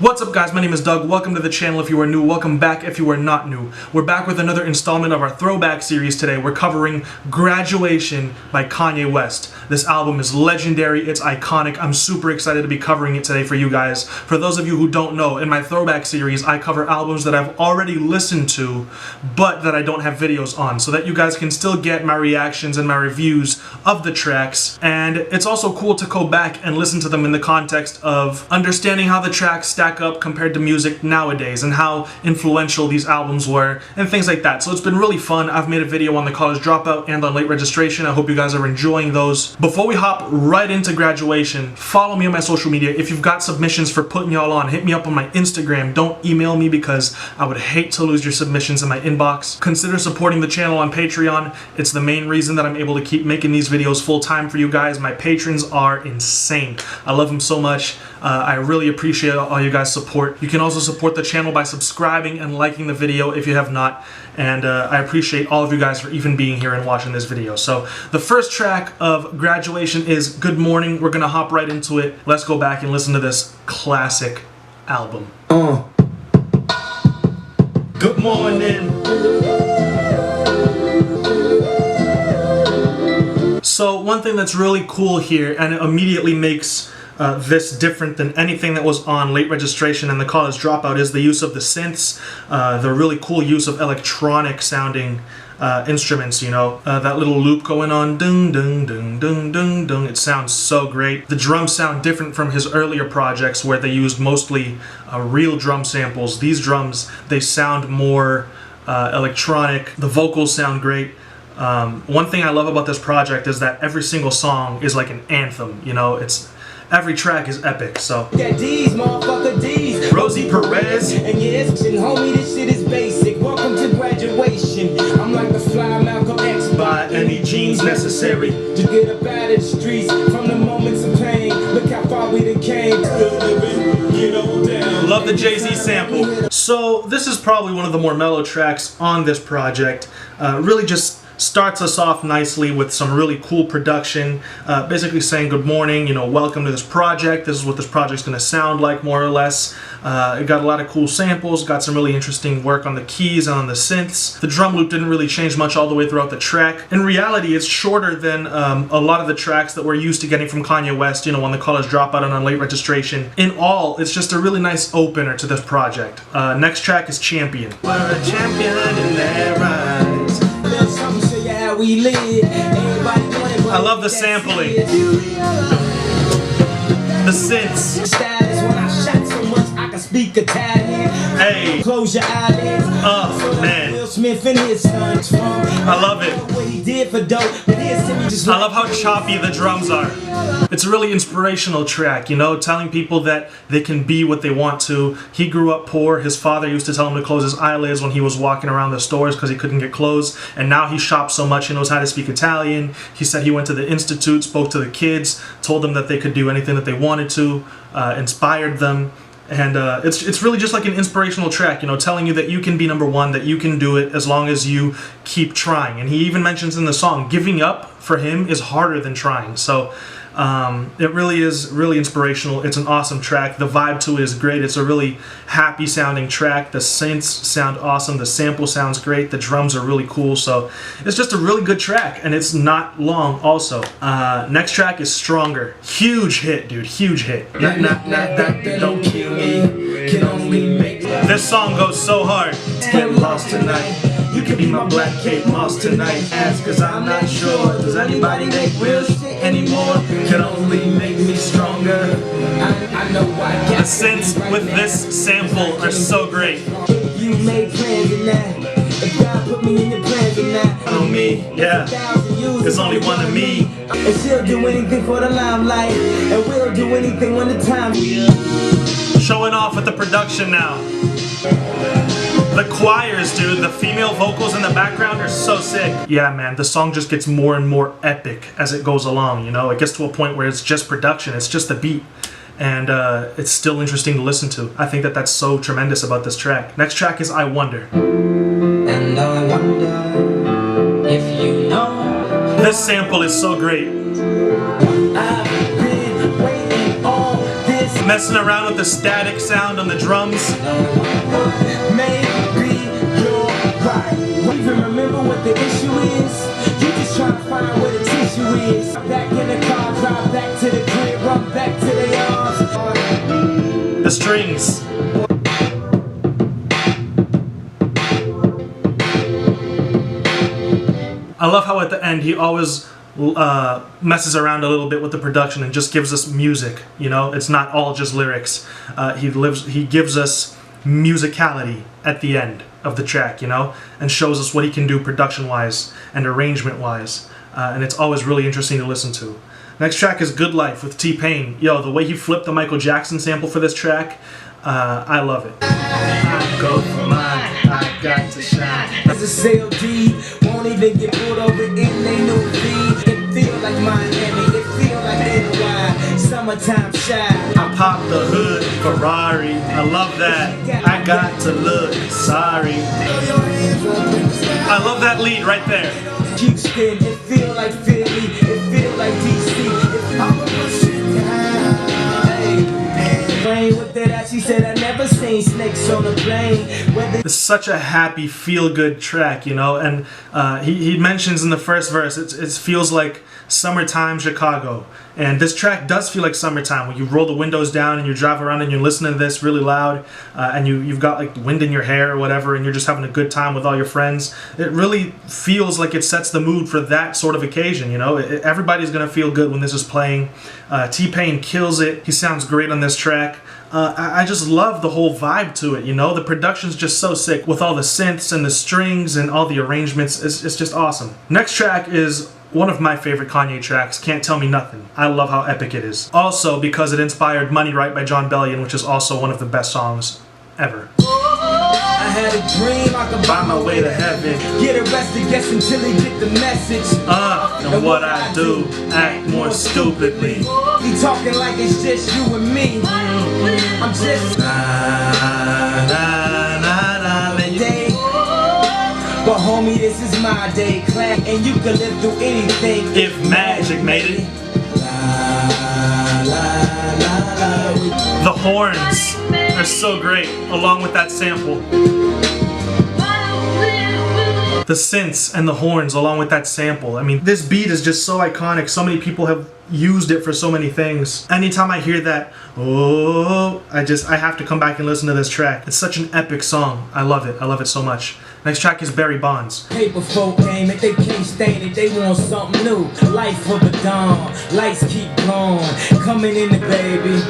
What's up guys, my name is Doug. Welcome to the channel if you are new. Welcome back if you are not new. We're back with another installment of our throwback series today. We're covering Graduation by Kanye West. This album is legendary, it's iconic. I'm super excited to be covering it today for you guys. For those of you who don't know, in my throwback series, I cover albums that I've already listened to, but that I don't have videos on, so that you guys can still get my reactions and my reviews of the tracks. And it's also cool to go back and listen to them in the context of understanding how the tracks stack up compared to music nowadays and how influential these albums were and things like that. So it's been really fun. I've made a video on the college dropout and on late registration. I hope you guys are enjoying those. Before we hop right into Graduation, follow me on my social media. If you've got submissions for putting y'all on, hit me up on my Instagram. Don't email me because I would hate to lose your submissions in my inbox. Consider supporting the channel on Patreon. It's the main reason that I'm able to keep making these videos full time for you guys. My patrons are insane. I love them so much. I really appreciate all you guys' support. You can also support the channel by subscribing and liking the video if you have not. And I appreciate all of you guys for even being here and watching this video. So the first track of Graduation is Good Morning. We're gonna hop right into it. Let's go back and listen to this classic album. Good morning. So one thing that's really cool here, and it immediately makes this different than anything that was on late registration and the college dropout, is the use of the synths, the really cool use of electronic sounding instruments, you know, that little loop going on, dung dung dung dung dung dung. It sounds so great. The drums sound different from his earlier projects where they used mostly real drum samples. These drums, they sound more electronic. The vocals sound great. One thing I love about this project is that every single song is like an anthem, you know, every track is epic. So Rosie Perez, and yes, and homie, this shit is basic. Welcome to Graduation. I'm like the fly Malcolm X. By any genes necessary to get up out of the streets from the moments of pain. Look how far we done came. Still living, get on down. Love the Jay-Z sample. So this is probably one of the more mellow tracks on this project. Really just starts us off nicely with some really cool production, basically saying good morning, you know, welcome to this project. This is what this project's going to sound like, more or less. It got a lot of cool samples, got some really interesting work on the keys and on the synths. The drum loop didn't really change much all the way throughout the track. In reality, it's shorter than a lot of the tracks that we're used to getting from Kanye West, you know, on the college dropout and on late registration. In all, it's just a really nice opener to this project. Next track is Champion. We're a champion in their eyes. We live. I love the sampling. The synths. When I shot so much I can speak Italian. Hey. Close your eyelids. Oh man. Will Smith and his sons from. I love it. What he did for dope, but I love how choppy the drums are. It's a really inspirational track, you know, telling people that they can be what they want to. He grew up poor. His father used to tell him to close his eyelids when he was walking around the stores because he couldn't get clothes. And now he shops so much he knows how to speak Italian. He said he went to the institute, spoke to the kids, told them that they could do anything that they wanted to, inspired them. And it's really just like an inspirational track, you know, telling you that you can be number one, that you can do it as long as you keep trying. And he even mentions in the song, giving up for him is harder than trying. So it really is really inspirational. It's an awesome track. The vibe to it is great. It's a really happy sounding track. The synths sound awesome. The sample sounds great. The drums are really cool. So it's just a really good track, and it's not long also. Next track is Stronger. Huge hit, dude. Huge hit. Don't kill me. Can only make this song goes so hard. Get lost tonight. You can be my black Kate Moss tonight. Ask, cause I'm not sure. Does anybody make real shit anymore? Can only make me stronger. I know why. The synths with this sample are so great. You made plans in that. If God put me in your plans in that. On me, yeah. There's only one of me. And she'll do anything for the limelight. And we'll do anything when the time. Showing off with the production now. The choirs, dude, the female vocals in the background are so sick. Yeah, man, the song just gets more and more epic as it goes along, you know? It gets to a point where it's just production, it's just the beat. And it's still interesting to listen to. I think that that's so tremendous about this track. Next track is I Wonder. And I wonder if you know. This sample is so great. I've been waiting on this Messing around with the static sound on the drums. Maybe you're right. Even remember what the issue is? You just trying to find where the tissue is. Back in the car, drive back to the crib, run back to the arms. The strings. I love how at the end he always messes around a little bit with the production and just gives us music. You know, it's not all just lyrics. He gives us musicality at the end of the track, you know, and shows us what he can do production-wise and arrangement-wise. And it's always really interesting to listen to. Next track is Good Life with T-Pain. Yo, the way he flipped the Michael Jackson sample for this track, I love it. I go for mine, I got to shine. As a sale deed, won't even get pulled over in they new feed. It feel like Miami, it feel like NY, summertime shy. I pop the hood, Ferrari, I love that. I got to look sorry. I love that lead right there. Houston, it feel like Philly, it feel like DC. With that, she said I never seen snakes on a plane. It's such a happy, feel-good track, you know, and he mentions in the first verse, it feels like summertime Chicago. And this track does feel like summertime when you roll the windows down and you drive around and you're listening to this really loud, and you've got like wind in your hair or whatever, and you're just having a good time with all your friends. It really feels like it sets the mood for that sort of occasion, you know. Everybody's gonna feel good when this is playing. T-Pain kills it. He sounds great on this track. I just love the whole vibe to it, you know. The production's just so sick with all the synths and the strings and all the arrangements. It's just awesome. Next track is one of my favorite Kanye tracks, Can't Tell Me Nothing. I love how epic it is. Also because it inspired Money Right by John Bellion, which is also one of the best songs ever. I had a dream I could buy my way to heaven. Get arrested, guess until he get the message. And what I do, act more stupidly. He talking like it's just you and me. I'm just day. But homie, this is my day, clap, and you can live through anything if magic made it. The horns are so great, along with that sample. The synths and the horns along with that sample. I mean, this beat is just so iconic. So many people have used it for so many things. Anytime I hear that, oh, I have to come back and listen to this track. It's such an epic song. I love it. I love it so much. Next track is Barry Bonds. Paper folk came, if they can't stand it, they want something new. Life of a dawn, lights keep glowing, coming in the baby.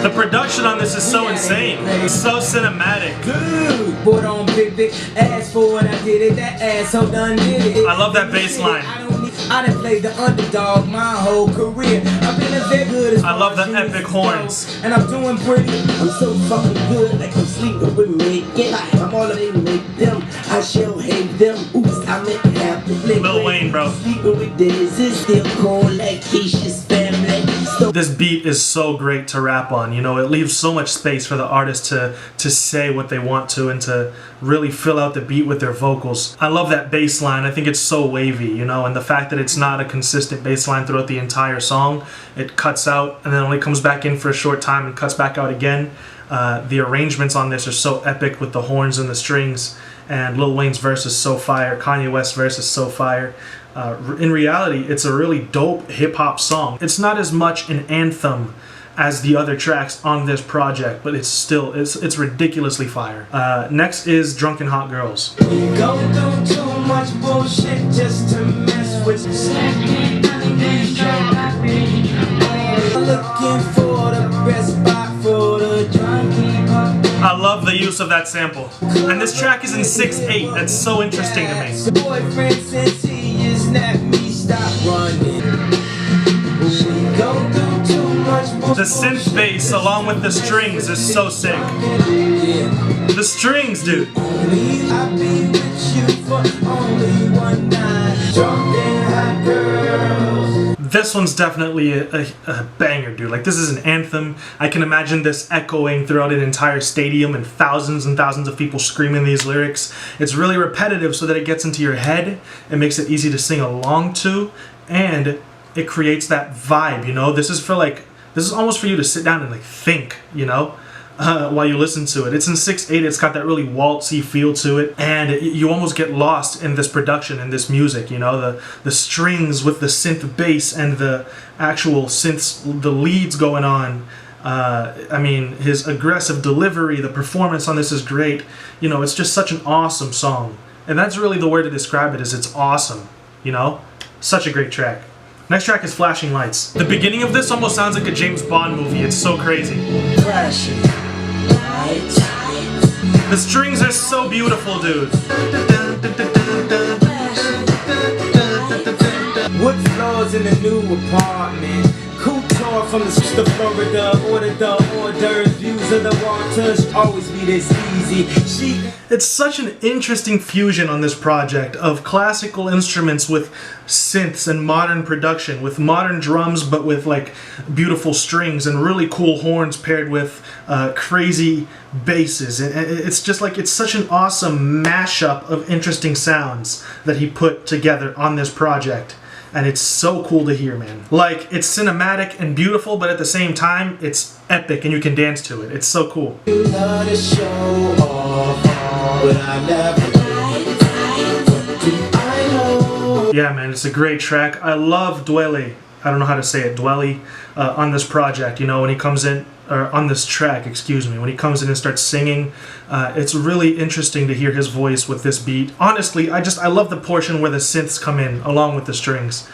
The production on this is so insane. It's so cinematic. Dude, put on big ass for what I did it, that asshole done did it. I love that bass line. I done played the underdog my whole career. I've been as good as I love the epic horns. And I'm doing pretty. I'm so fucking good, like I'm sleeping with me. I'm all they make them. I shall hate them. Oops, I meant half the flick. Lil Wayne, bro. Sleeping with this is still cold like Keisha's family. This beat is so great to rap on, you know. It leaves so much space for the artist to say what they want to and to really fill out the beat with their vocals. I love that bass line. I think it's so wavy, you know, and the fact that it's not a consistent bass line throughout the entire song. It cuts out and then only comes back in for a short time and cuts back out again. The arrangements on this are so epic with the horns and the strings, and Lil Wayne's verse is so fire. Kanye West's verse is so fire. In reality, it's a really dope hip-hop song. It's not as much an anthem as the other tracks on this project, but it's still, it's ridiculously fire. Next is Drunken Hot Girls. Go through too much bullshit just to mess with looking for the best spot for the drunken. I love the use of that sample. And this track is in 6/8. That's so interesting to me. Boyfriend since he is not me, stop running. Go through too much bullshit. The synth bass along with the strings is so sick. The strings, dude. I've been with you for only one night. Drunken hot girls. This one's definitely a banger, dude. Like, this is an anthem. I can imagine this echoing throughout an entire stadium and thousands of people screaming these lyrics. It's really repetitive so that it gets into your head. It makes it easy to sing along to, and it creates that vibe, you know? This is for, like, This is almost for you to sit down and like think, you know, while you listen to it. It's in 6/8. It's got that really waltzy feel to it, and you almost get lost in this production and this music. You know, the strings with the synth bass and the actual synths, the leads going on. I mean, his aggressive delivery, the performance on this is great. You know, it's just such an awesome song, and that's really the word to describe it. Is it's awesome. You know, such a great track. Next track is Flashing Lights. The beginning of this almost sounds like a James Bond movie. It's so crazy. Flashing lights. The strings are so beautiful, dude. Wood floors in the new apartment. Couture from the sister Florida. Ordered the hors d'oeuvres. Views of the water. Always be this easy. It's such an interesting fusion on this project of classical instruments with synths and modern production, with modern drums but with like beautiful strings and really cool horns paired with crazy basses. It's just like, it's such an awesome mashup of interesting sounds that he put together on this project. And it's so cool to hear, man. Like, it's cinematic and beautiful, but at the same time, it's epic and you can dance to it. It's so cool. You love to show off, but I never Yeah, man, it's a great track. I love Dwele. I don't know how to say it, Dwele, on this project. You know, when he comes in, or on this track, excuse me, when he comes in and starts singing, it's really interesting to hear his voice with this beat. Honestly, I love the portion where the synths come in along with the strings.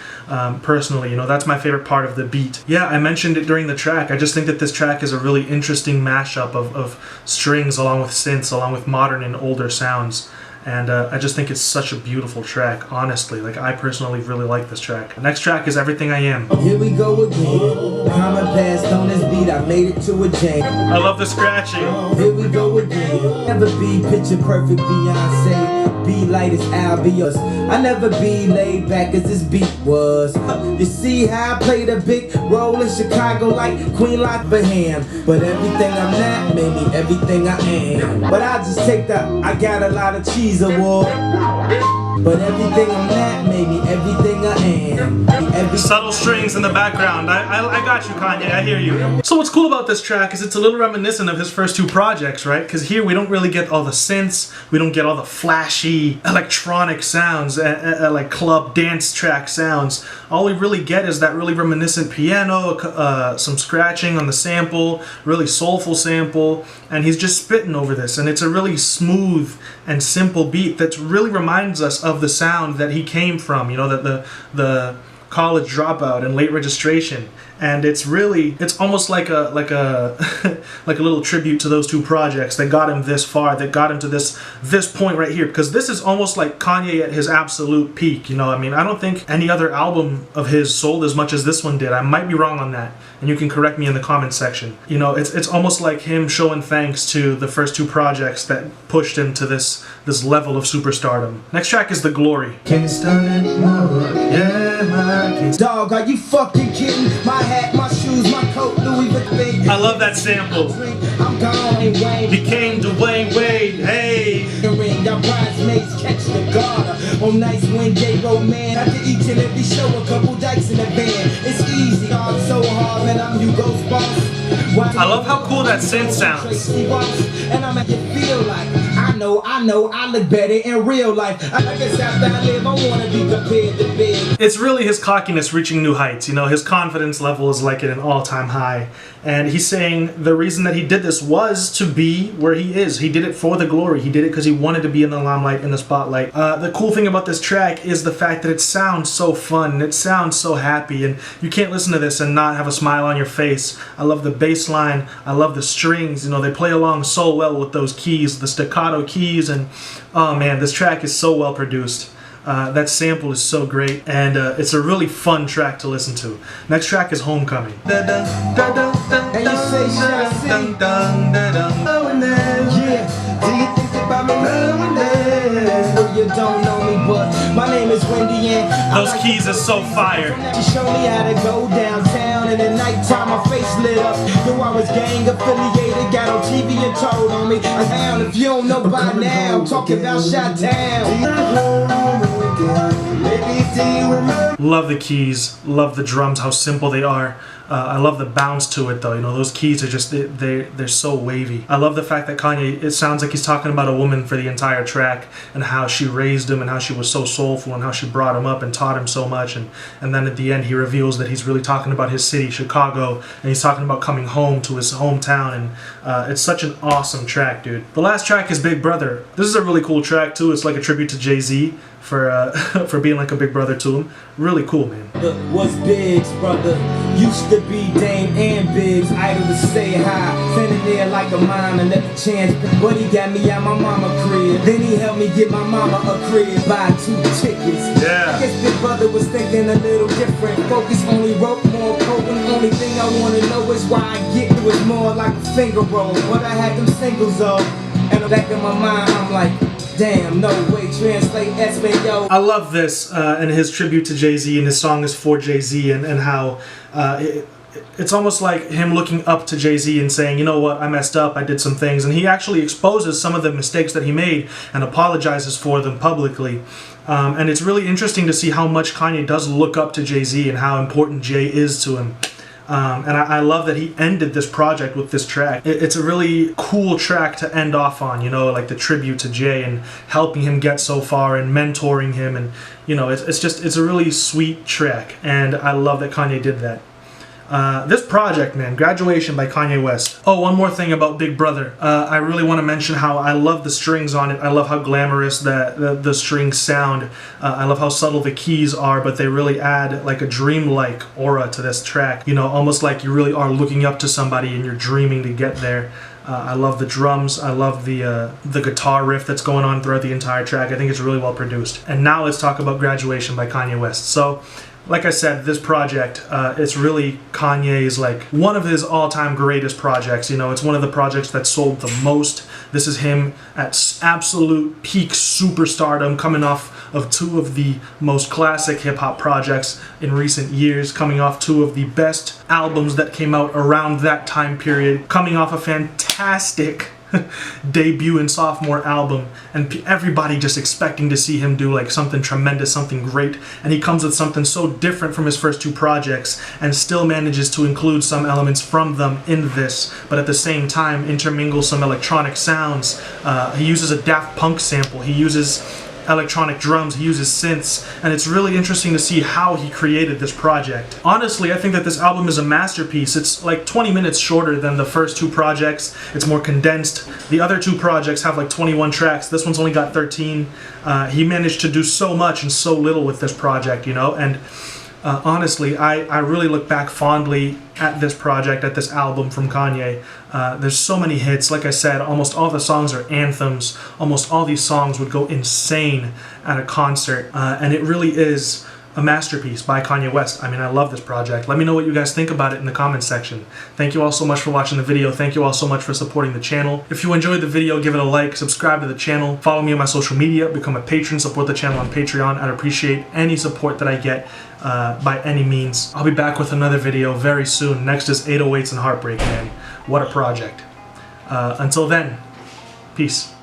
Personally, you know, that's my favorite part of the beat. Yeah, I mentioned it during the track. I just think that this track is a really interesting mashup of strings along with synths, along with modern and older sounds. And I just think it's such a beautiful track, honestly. Like, I personally really like this track. The next track is Everything I Am. Here we go again. Common past on this beat, I made it to a jam. I love the scratching. Here we go again. Never be picture perfect Beyonce. Be light as Albios. I never be laid back as this beat was. You see how I played a big role in Chicago like Queen Latifah. But everything I'm not made me everything I am. But I just take the I got a lot of cheese award. But everything I'm not made me everything I am. Subtle strings in the background. I got you, Kanye. I hear you. So what's cool about this track is it's a little reminiscent of his first two projects, right? Because here we don't really get all the synths. We don't get all the flashy electronic sounds, like club dance track sounds. All we really get is that really reminiscent piano, some scratching on the sample, really soulful sample, and he's just spitting over this. And it's a really smooth and simple beat that really reminds us of the sound that he came from, you know, that the college dropout and late registration. And it's almost like a like a little tribute to those two projects that got him this far, that got him to this point right here. Because this is almost like Kanye at his absolute peak, you know. I mean, I don't think any other album of his sold as much as this one did. I might be wrong on that, and you can correct me in the comments section. You know, it's almost like him showing thanks to the first two projects that pushed him to this level of superstardom. Next track is The Glory. Can't stand it more. Yeah, dog, are you fucking kidding? My hat, my shoes, my coat, Louis Vuitton. I love that sample. I'm gone and Wayne became Dwayne Wade. Hey. Y'all bridesmaids catch the garter on nights when gay romance. After each and every show, a couple dikes in the van. It's easy, I'm so hard, man. I'm Hugo's boss. I love how cool that synth sounds. And I make it feel like I know, I look better in real life. I guess after I live, I wanna be compared to big. It's really his cockiness reaching new heights. You know, his confidence level is like at an all-time high. And he's saying the reason that he did this was to be where he is. He did it for the glory. He did it because he wanted to be in the limelight, in the spotlight. The cool thing about this track is the fact that it sounds so fun and it sounds so happy, and you can't listen to this and not have a smile on your face. I love the bass line. I love the strings. You know, they play along so well with those keys, the staccato keys, and oh man, this track is so well produced. That sample is so great, and it's a really fun track to listen to. Next track is Homecoming. And you say, yeah, do you think about me now and then? No, you don't know me, but my name is Wendy, and those keys are so fire. She showed me how to go downtown, and at nighttime my face lit up. Though I was gang affiliated, got on TV and told on me. I'm down, if you don't know by now, I'm talking about Chi-Town. Love the keys, love the drums, how simple they are. I love the bounce to it though. You know, those keys are just they're so wavy. I love the fact that Kanye, it sounds like he's talking about a woman for the entire track and how she raised him and how she was so soulful and how she brought him up and taught him so much. And then at the end he reveals that he's really talking about his city, Chicago, and he's talking about coming home to his hometown. And it's such an awesome track, dude. The last track is Big Brother. This is a really cool track too. It's like a tribute to Jay-Z for for being like a big brother to him. Really cool, man. Was Big's brother, used to be Dame and Big's idol to say hi, standing there like a mime and let the chance. But he got me out my mama crib, then he helped me get my mama a crib, buy 2 tickets. Yeah. I guess Big Brother was thinking a little different. Focus only wrote more potent. Only thing I wanna know is why I get it was more like a finger roll. But I had them singles off, and in the back of my mind I'm like, damn, no way, translate Espanol. I love this and his tribute to Jay-Z, and his song is for Jay-Z, and how it's almost like him looking up to Jay-Z and saying, you know what, I messed up, I did some things, and he actually exposes some of the mistakes that he made and apologizes for them publicly. And it's really interesting to see how much Kanye does look up to Jay-Z and how important Jay is to him. And I love that he ended this project with this track. It's a really cool track to end off on, you know, like the tribute to Jay and helping him get so far and mentoring him. And, you know, it's a really sweet track. And I love that Kanye did that. This project, man, Graduation by Kanye West. Oh, one more thing about Big Brother. I really want to mention how I love the strings on it. I love how glamorous the strings sound. I love how subtle the keys are, but they really add like a dreamlike aura to this track. You know, almost like you really are looking up to somebody and you're dreaming to get there. I love the drums. I love the guitar riff that's going on throughout the entire track. I think it's really well produced. And now let's talk about Graduation by Kanye West. So, like I said, this project, it's really Kanye's, like, one of his all-time greatest projects. You know, it's one of the projects that sold the most. This is him at absolute peak superstardom, coming off of 2 of the most classic hip-hop projects in recent years, coming off 2 of the best albums that came out around that time period, coming off a fantastic debut and sophomore album, and everybody just expecting to see him do like something tremendous, something great, and he comes with something so different from his first 2 projects and still manages to include some elements from them in this, but at the same time intermingle some electronic sounds. He uses a Daft Punk sample, he uses electronic drums, he uses synths, and it's really interesting to see how he created this project. Honestly, I think that this album is a masterpiece. It's like 20 minutes shorter than the first 2 projects. It's more condensed. The other 2 projects have like 21 tracks. This one's only got 13. He managed to do so much and so little with this project, you know, and honestly, I really look back fondly at this project, at this album from Kanye. There's so many hits. Like I said, almost all the songs are anthems. Almost all these songs would go insane at a concert. And it really is a masterpiece by Kanye West. I mean, I love this project. Let me know what you guys think about it in the comments section. Thank you all so much for watching the video. Thank you all so much for supporting the channel. If you enjoyed the video, give it a like, subscribe to the channel, follow me on my social media, become a patron, support the channel on Patreon. I'd appreciate any support that I get by any means. I'll be back with another video very soon. Next is 808s and Heartbreak, man. What a project. Until then, peace.